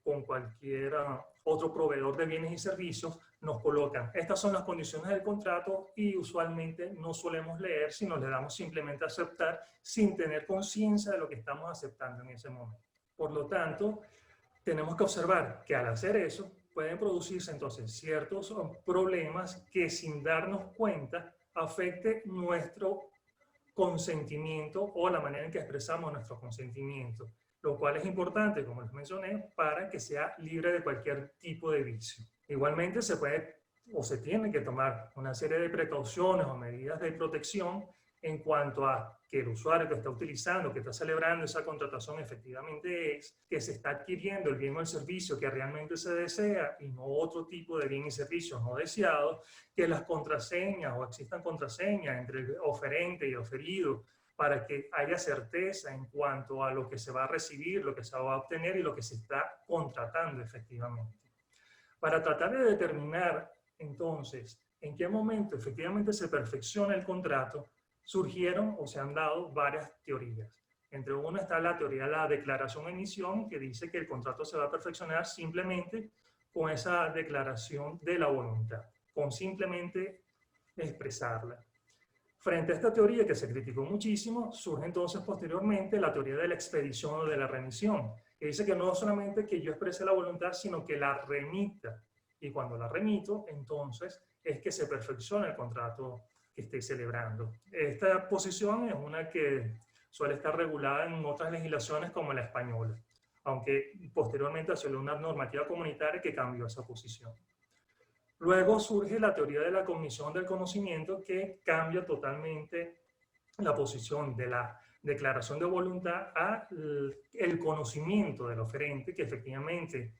con cualquier otro proveedor de bienes y servicios, nos colocan, estas son las condiciones del contrato y usualmente no solemos leer, sino le damos simplemente a aceptar sin tener conciencia de lo que estamos aceptando en ese momento. Por lo tanto, tenemos que observar que al hacer eso pueden producirse entonces ciertos problemas que sin darnos cuenta afecte nuestro consentimiento o la manera en que expresamos nuestro consentimiento, lo cual es importante, como les mencioné, para que sea libre de cualquier tipo de vicio. Igualmente se puede o se tiene que tomar una serie de precauciones o medidas de protección en cuanto a que el usuario que está utilizando, que está celebrando esa contratación efectivamente es que se está adquiriendo el bien o el servicio que realmente se desea y no otro tipo de bien y servicios no deseados, que las contraseñas o existan contraseñas entre el oferente y el oferido para que haya certeza en cuanto a lo que se va a recibir, lo que se va a obtener y lo que se está contratando efectivamente. Para tratar de determinar entonces en qué momento efectivamente se perfecciona el contrato, surgieron o se han dado varias teorías. Entre una está la teoría de la declaración de emisión, que dice que el contrato se va a perfeccionar simplemente con esa declaración de la voluntad, con simplemente expresarla. Frente a esta teoría que se criticó muchísimo, surge entonces posteriormente la teoría de la expedición o de la remisión, que dice que no solamente que yo exprese la voluntad, sino que la remita. Y cuando la remito, entonces es que se perfecciona el contrato que esté celebrando. Esta posición es una que suele estar regulada en otras legislaciones como la española, aunque posteriormente se una normativa comunitaria que cambió esa posición. Luego surge la teoría de la cognición del conocimiento, que cambia totalmente la posición de la declaración de voluntad al conocimiento del oferente, que efectivamente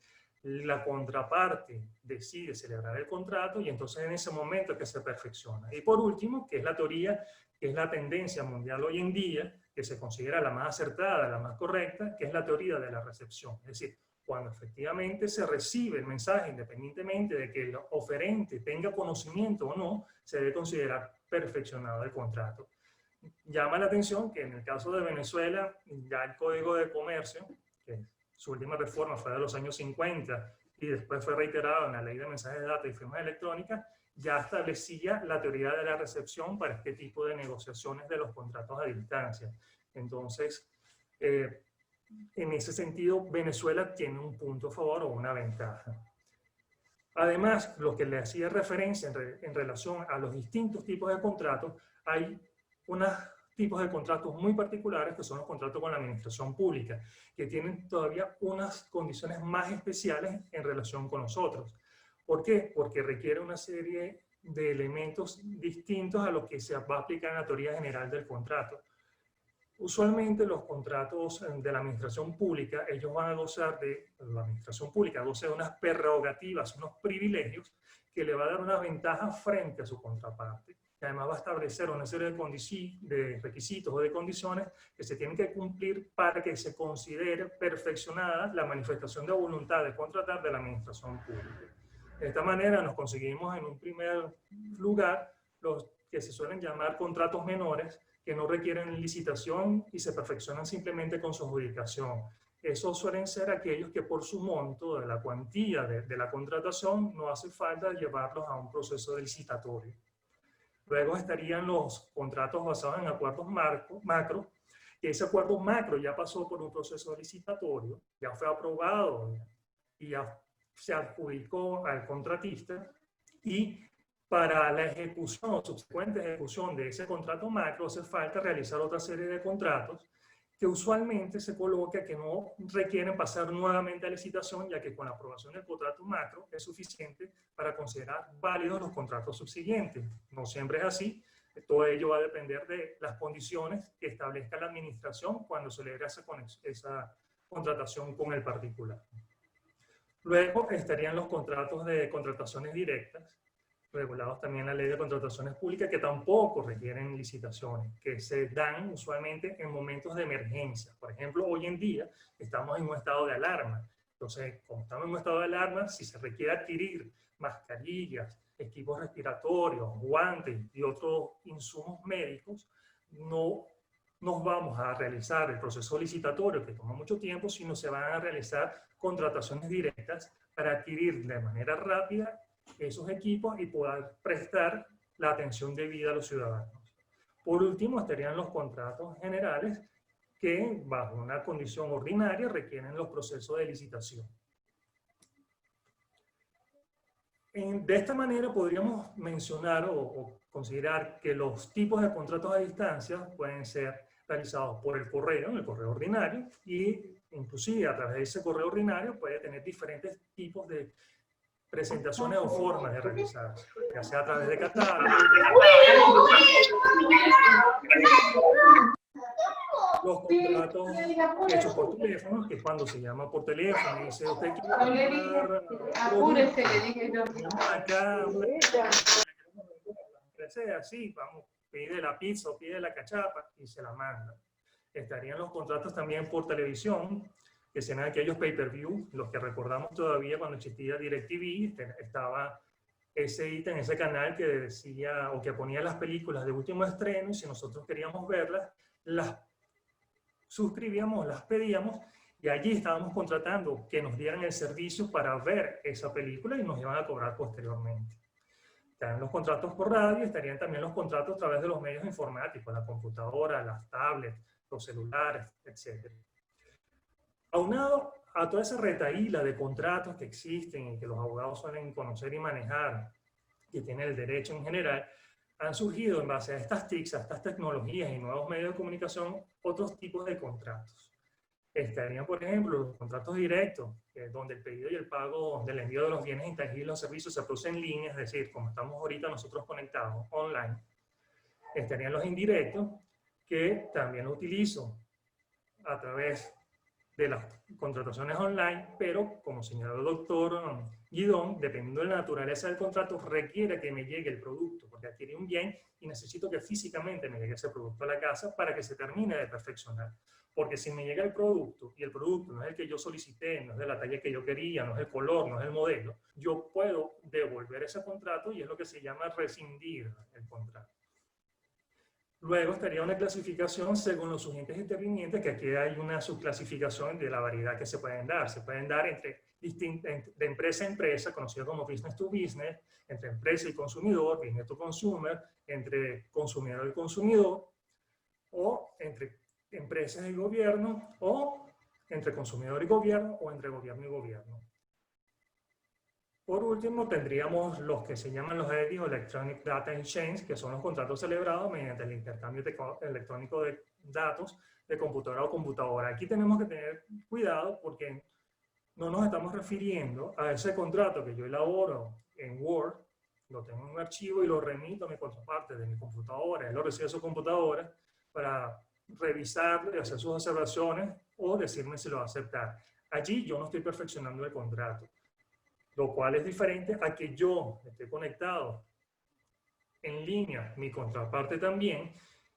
la contraparte decide celebrar el contrato y entonces en ese momento es que se perfecciona. Y por último, que es la teoría, que es la tendencia mundial hoy en día, que se considera la más acertada, la más correcta, que es la teoría de la recepción. Es decir, cuando efectivamente se recibe el mensaje, independientemente de que el oferente tenga conocimiento o no, se debe considerar perfeccionado el contrato. Llama la atención que en el caso de Venezuela, ya el Código de Comercio, que su última reforma fue de los años 50 y después fue reiterado en la Ley de Mensajes de Datos y Firmas Electrónicas, ya establecía la teoría de la recepción para este tipo de negociaciones de los contratos a distancia. Entonces, en ese sentido, Venezuela tiene un punto a favor o una ventaja. Además, lo que le hacía referencia en relación a los distintos tipos de contratos, hay unos tipos de contratos muy particulares que son los contratos con la administración pública, que tienen todavía unas condiciones más especiales en relación con nosotros. ¿Por qué? Porque requiere una serie de elementos distintos a lo que se va a aplicar en la teoría general del contrato. Usualmente los contratos de la administración pública, ellos van a gozar de, la administración pública goza de unas prerrogativas, unos privilegios que le va a dar una ventaja frente a su contraparte. Y además va a establecer una serie de requisitos o de condiciones que se tienen que cumplir para que se considere perfeccionada la manifestación de voluntad de contratar de la administración pública. De esta manera nos conseguimos en un primer lugar los que se suelen llamar contratos menores, que no requieren licitación y se perfeccionan simplemente con su adjudicación. Esos suelen ser aquellos que por su monto, de la cuantía de la contratación, no hace falta llevarlos a un proceso de licitatorio. Luego estarían los contratos basados en acuerdos macro, que ese acuerdo macro ya pasó por un proceso licitatorio, ya fue aprobado y ya se adjudicó al contratista, y para la ejecución o subsecuente ejecución de ese contrato macro hace falta realizar otra serie de contratos que usualmente se coloca que no requieren pasar nuevamente a licitación, ya que con la aprobación del contrato macro es suficiente para considerar válidos los contratos subsiguientes. No siempre es así. Todo ello va a depender de las condiciones que establezca la administración cuando celebre esa contratación con el particular. Luego estarían los contratos de contrataciones directas, regulados también en la Ley de Contrataciones Públicas, que tampoco requieren licitaciones, que se dan usualmente en momentos de emergencia. Por ejemplo, hoy en día estamos en un estado de alarma. Entonces, como estamos en un estado de alarma, si se requiere adquirir mascarillas, equipos respiratorios, guantes y otros insumos médicos, no nos vamos a realizar el proceso licitatorio, que toma mucho tiempo, sino se van a realizar contrataciones directas para adquirir de manera rápida esos equipos y poder prestar la atención debida a los ciudadanos. Por último, estarían los contratos generales que, bajo una condición ordinaria, requieren los procesos de licitación. De esta manera podríamos mencionar o considerar que los tipos de contratos a distancia pueden ser realizados por el correo ordinario, y inclusive a través de ese correo ordinario puede tener diferentes tipos de presentaciones o formas de realizarse, ya sea a través de catálogos, los contratos hechos por teléfono, que es cuando se llama por teléfono y dice usted quiere comprar apúrese, le dije yo. acá, así, vamos, pide la pizza o pide la cachapa y se la manda. Estarían los contratos también por televisión, que sean aquellos pay-per-view, los que recordamos todavía cuando existía DirecTV, estaba ese ítem, ese canal que decía o que ponía las películas de último estreno, y si nosotros queríamos verlas, las suscribíamos, las pedíamos, y allí estábamos contratando que nos dieran el servicio para ver esa película y nos iban a cobrar posteriormente. Estarían los contratos por radio, estarían también los contratos a través de los medios informáticos, la computadora, las tablets, los celulares, etc. Aunado a toda esa retahíla de contratos que existen y que los abogados suelen conocer y manejar, que tienen el derecho en general, han surgido en base a estas TICs, a estas tecnologías y nuevos medios de comunicación, otros tipos de contratos. Estarían, por ejemplo, los contratos directos, donde el pedido y el pago del envío de los bienes intangibles o servicios se produce en línea, es decir, como estamos ahorita nosotros conectados online. Estarían los indirectos, que también lo utilizo a través de las contrataciones online, pero como señaló el doctor Guidón, dependiendo de la naturaleza del contrato, requiere que me llegue el producto, porque adquirí un bien y necesito que físicamente me llegue ese producto a la casa para que se termine de perfeccionar. Porque si me llega el producto y el producto no es el que yo solicité, no es de la talla que yo quería, no es el color, no es el modelo, yo puedo devolver ese contrato y es lo que se llama rescindir el contrato. Luego estaría una clasificación según los agentes intervinientes, que aquí hay una subclasificación de la variedad que se pueden dar. Se pueden dar entre de empresa a empresa, conocido como business to business, entre empresa y consumidor, business to consumer, entre consumidor y consumidor, o entre empresas y gobierno, o entre consumidor y gobierno, o entre gobierno y gobierno. Por último, tendríamos los que se llaman los EDI o Electronic Data Exchange, que son los contratos celebrados mediante el intercambio electrónico de datos de computadora a computadora. Aquí tenemos que tener cuidado porque no nos estamos refiriendo a ese contrato que yo elaboro en Word, lo tengo en un archivo y lo remito a mi contraparte de mi computadora, él lo recibe a su computadora para revisarlo y hacer sus observaciones o decirme si lo va a aceptar. Allí yo no estoy perfeccionando el contrato, lo cual es diferente a que yo esté conectado en línea, mi contraparte también,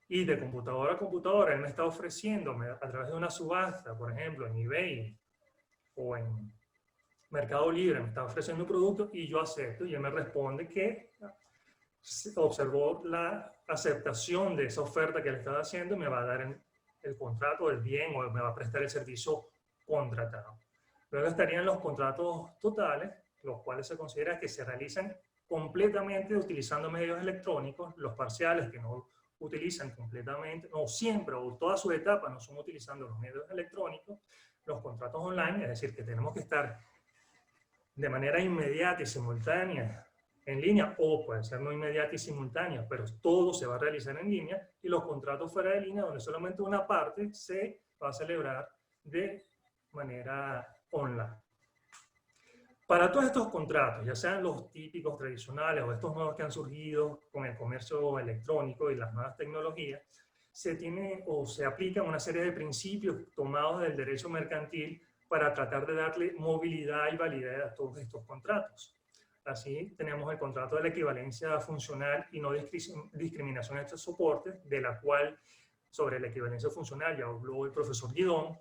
y de computadora a computadora él me está ofreciéndome a través de una subasta, por ejemplo, en eBay o en Mercado Libre, me está ofreciendo un producto y yo acepto, y él me responde que observó la aceptación de esa oferta que le estaba haciendo y me va a dar el contrato del bien o me va a prestar el servicio contratado. Luego estarían los contratos totales, los cuales se considera que se realizan completamente utilizando medios electrónicos, los parciales que no utilizan completamente, o siempre, o todas sus etapas no son utilizando los medios electrónicos, los contratos online, es decir, que tenemos que estar de manera inmediata y simultánea en línea, o puede ser no inmediata y simultánea, pero todo se va a realizar en línea, y los contratos fuera de línea, donde solamente una parte se va a celebrar de manera online. Para todos estos contratos, ya sean los típicos tradicionales o estos nuevos que han surgido con el comercio electrónico y las nuevas tecnologías, se tiene o se aplican una serie de principios tomados del derecho mercantil para tratar de darle movilidad y validez a todos estos contratos. Así tenemos el contrato de la equivalencia funcional y no discriminación entre soportes, de la cual sobre la equivalencia funcional ya habló el profesor Guidón.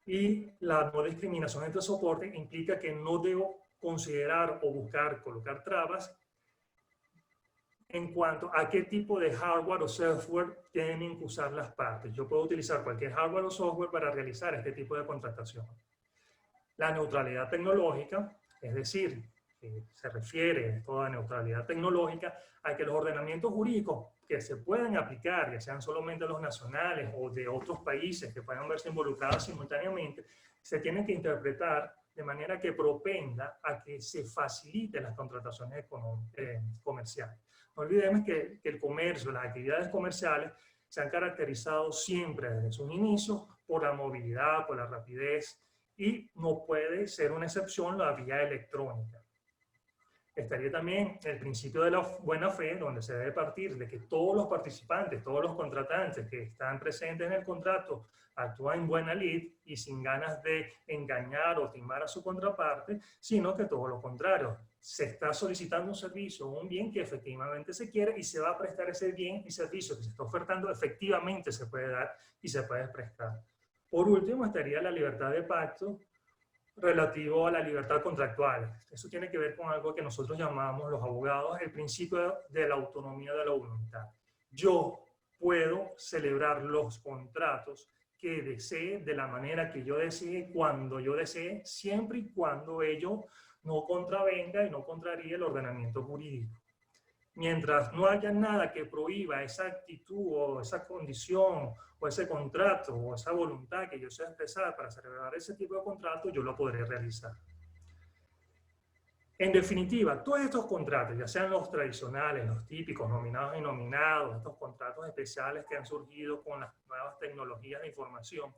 Y la no discriminación entre soportes implica que no debo considerar o buscar colocar trabas en cuanto a qué tipo de hardware o software tienen que usar las partes. Yo puedo utilizar cualquier hardware o software para realizar este tipo de contratación. La neutralidad tecnológica, es decir, se refiere toda neutralidad tecnológica a que los ordenamientos jurídicos que se puedan aplicar, ya sean solamente los nacionales o de otros países que puedan verse involucrados simultáneamente, se tienen que interpretar de manera que propenda a que se faciliten las contrataciones comerciales. No olvidemos que el comercio, las actividades comerciales se han caracterizado siempre desde sus inicios por la movilidad, por la rapidez, y no puede ser una excepción la vía electrónica. Estaría también el principio de la buena fe, donde se debe partir de que todos los participantes, todos los contratantes que están presentes en el contrato actúan en buena lid y sin ganas de engañar o timar a su contraparte, sino que todo lo contrario. Se está solicitando un servicio o un bien que efectivamente se quiere y se va a prestar ese bien y servicio que se está ofertando, efectivamente se puede dar y se puede prestar. Por último, estaría la libertad de pacto relativo a la libertad contractual. Eso tiene que ver con algo que nosotros llamamos los abogados el principio de la autonomía de la voluntad. Yo puedo celebrar los contratos que desee de la manera que yo desee, cuando yo desee, siempre y cuando ello no contravenga y no contraríe el ordenamiento jurídico. Mientras no haya nada que prohíba esa actitud o esa condición o ese contrato o esa voluntad que yo sea expresar para celebrar ese tipo de contrato, yo lo podré realizar. En definitiva, todos estos contratos, ya sean los tradicionales, los típicos, nominados y nominados, estos contratos especiales que han surgido con las nuevas tecnologías de información,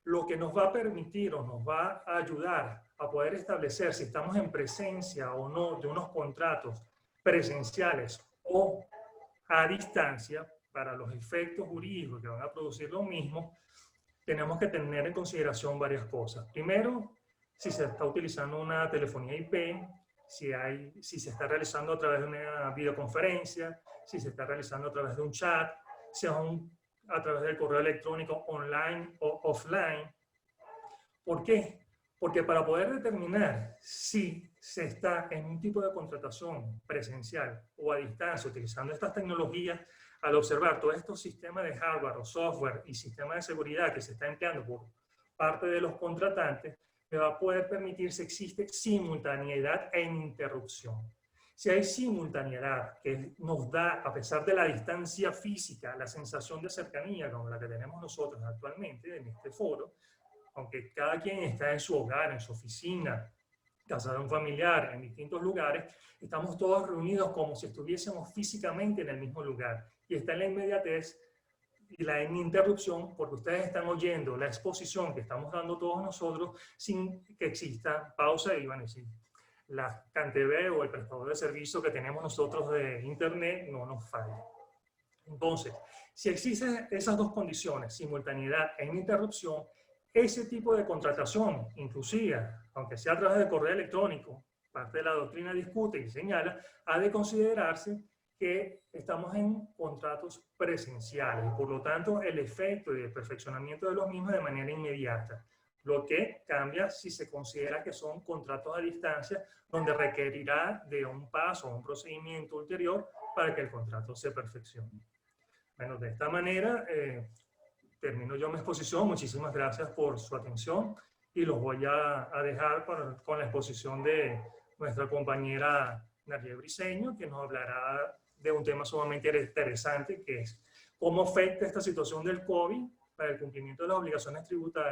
lo que nos va a permitir o nos va a ayudar a poder establecer si estamos en presencia o no de unos contratos presenciales o a distancia, para los efectos jurídicos que van a producir lo mismo, tenemos que tener en consideración varias cosas. Primero, si se está utilizando una telefonía IP, si se está realizando a través de una videoconferencia, si se está realizando a través de un chat, si es a través del correo electrónico online o offline. ¿Por qué? Porque para poder determinar si se está en un tipo de contratación presencial o a distancia utilizando estas tecnologías, al observar todos estos sistemas de hardware o software y sistemas de seguridad que se está empleando por parte de los contratantes, me va a poder permitir si existe simultaneidad e ininterrupción. Si hay simultaneidad que nos da, a pesar de la distancia física, la sensación de cercanía como la que tenemos nosotros actualmente en este foro, aunque cada quien está en su hogar, en su oficina, casa de un familiar, en distintos lugares, estamos todos reunidos como si estuviésemos físicamente en el mismo lugar. Y está en la inmediatez y la ininterrupción, porque ustedes están oyendo la exposición que estamos dando todos nosotros sin que exista pausa y van a decir, la CanTV o el prestador de servicio que tenemos nosotros de internet no nos falla. Entonces, si existen esas dos condiciones, simultaneidad e ininterrupción, ese tipo de contratación, inclusive, aunque sea a través de correo electrónico, parte de la doctrina discute y señala, ha de considerarse que estamos en contratos presenciales y por lo tanto el efecto y el perfeccionamiento de los mismos de manera inmediata, lo que cambia si se considera que son contratos a distancia donde requerirá de un paso o un procedimiento ulterior para que el contrato se perfeccione. Bueno, de esta manera termino yo mi exposición. Muchísimas gracias por su atención y los voy a dejar con la exposición de nuestra compañera Nadia Briceño, que nos hablará de un tema sumamente interesante, que es cómo afecta esta situación del COVID para el cumplimiento de las obligaciones tributarias